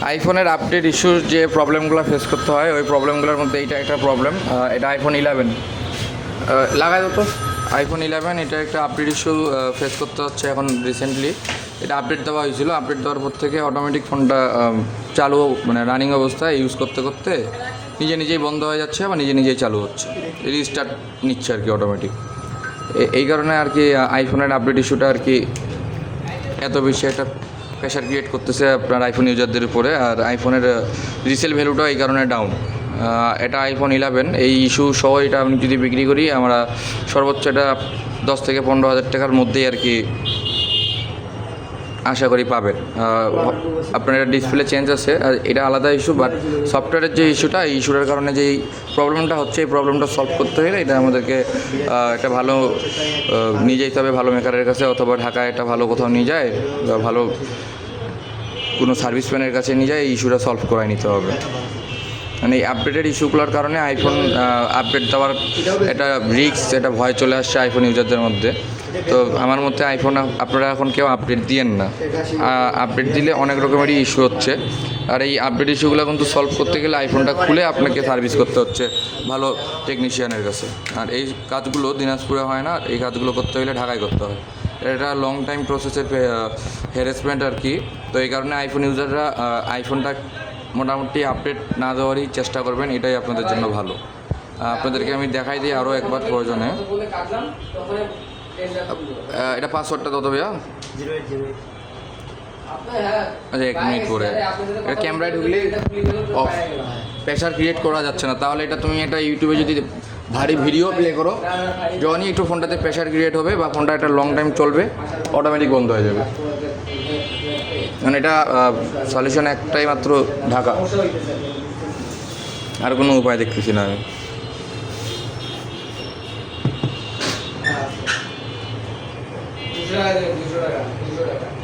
আইফোনের আপডেট ইস্যুর যে প্রবলেমগুলো ফেস করতে হয় ওই প্রবলেমগুলোর মধ্যে এইটা একটা প্রবলেম। এটা আইফোন 11 লাগাই তো আইফোন 11 এটা একটা আপডেট ইস্যু ফেস করতে হচ্ছে এখন রিসেন্টলি। এটা আপডেট দেওয়া হয়েছিল, আপডেট দেওয়ার পর থেকে অটোমেটিক ফোনটা চালু মানে রানিং অবস্থায় ইউজ করতে করতে নিজে নিজেই বন্ধ হয়ে যাচ্ছে বা নিজে নিজেই চালু হচ্ছে, রিস্টার্ট নিচ্ছে আর কি অটোমেটিক। এই কারণে আর কি আইফোনের আপডেট ইস্যুটা আর কি এত বেশি একটা প্রেশার ক্রিয়েট করতেছে আপনার আইফোন ইউজারদের উপরে। আর আইফোনের রিসেল ভ্যালুটাও এই কারণে ডাউন। এটা আইফোন 11 এই ইস্যু সহ এটা আমি যদি বিক্রি করি আমরা সর্বোচ্চ এটা 10 থেকে 15 হাজার টাকার মধ্যেই আর কি আশা করি পাবেন। আপনার এটা ডিসপ্লে চেঞ্জ আছে আর এটা আলাদা ইস্যু, বাট সফটওয়্যারের যে ইস্যুটা এই ইস্যুটার কারণে যেই প্রবলেমটা হচ্ছে এই প্রবলেমটা সলভ করতে হলে এটা আমাদেরকে একটা ভালো নিয়ে যেতে হবে ভালো মেকারের কাছে, অথবা ঢাকায় একটা ভালো কোথাও নিয়ে যায় বা ভালো কোনো সার্ভিস ম্যানের কাছে নিয়ে যায় এই ইস্যুটা সলভ করাই নিতে হবে। মানে এই আপডেটেড ইস্যুগুলোর কারণে আইফোন আপডেট দেওয়ার একটা রিস্ক, একটা ভয় চলে আসছে আইফোন ইউজারদের মধ্যে। তো আমার মতে আইফোন আপনারা এখন কেউ আপডেট দিয়েন না, আপডেট দিলে অনেক রকমেরই ইস্যু হচ্ছে। আর এই আপডেট ইস্যুগুলো কিন্তু সলভ করতে গেলে আইফোনটা খুলে আপনাকে সার্ভিস করতে হচ্ছে ভালো টেকনিশিয়ানের কাছে। আর এই কাজগুলো দিনাজপুরে হয় না, এই কাজগুলো করতে হলে ঢাকায় করতে হয়। এটা লং টাইম প্রসেসের হ্যারাসমেন্ট আর কি। তো এই কারণে আইফোন ইউজাররা আইফোনটা মোটামুটি আপডেট না দেওয়ারই চেষ্টা করবেন, এটাই আপনাদের জন্য ভালো। আপনাদেরকে আমি দেখাই দিই আরও একবার প্রয়োজনে। এটা পাসওয়ার্ডটা কত ভাইয়া? আচ্ছা 1 মিনিট পরে এটা ক্যামেরায় ঢুকলে অফ, প্রেশার ক্রিয়েট করা যাচ্ছে না। তাহলে এটা তুমি এটা ইউটিউবে যদি ভারী ভিডিও প্লে করো, যখনই একটু ফোনটাতে প্রেশার ক্রিয়েট হবে বা ফোনটা একটা লং টাইম চলবে অটোমেটিক বন্ধ হয়ে যাবে। মানে এটা সলিউশন একটাই মাত্র, ঢাকা, আর কোনো উপায় দেখতেছি না আমি। $200 $200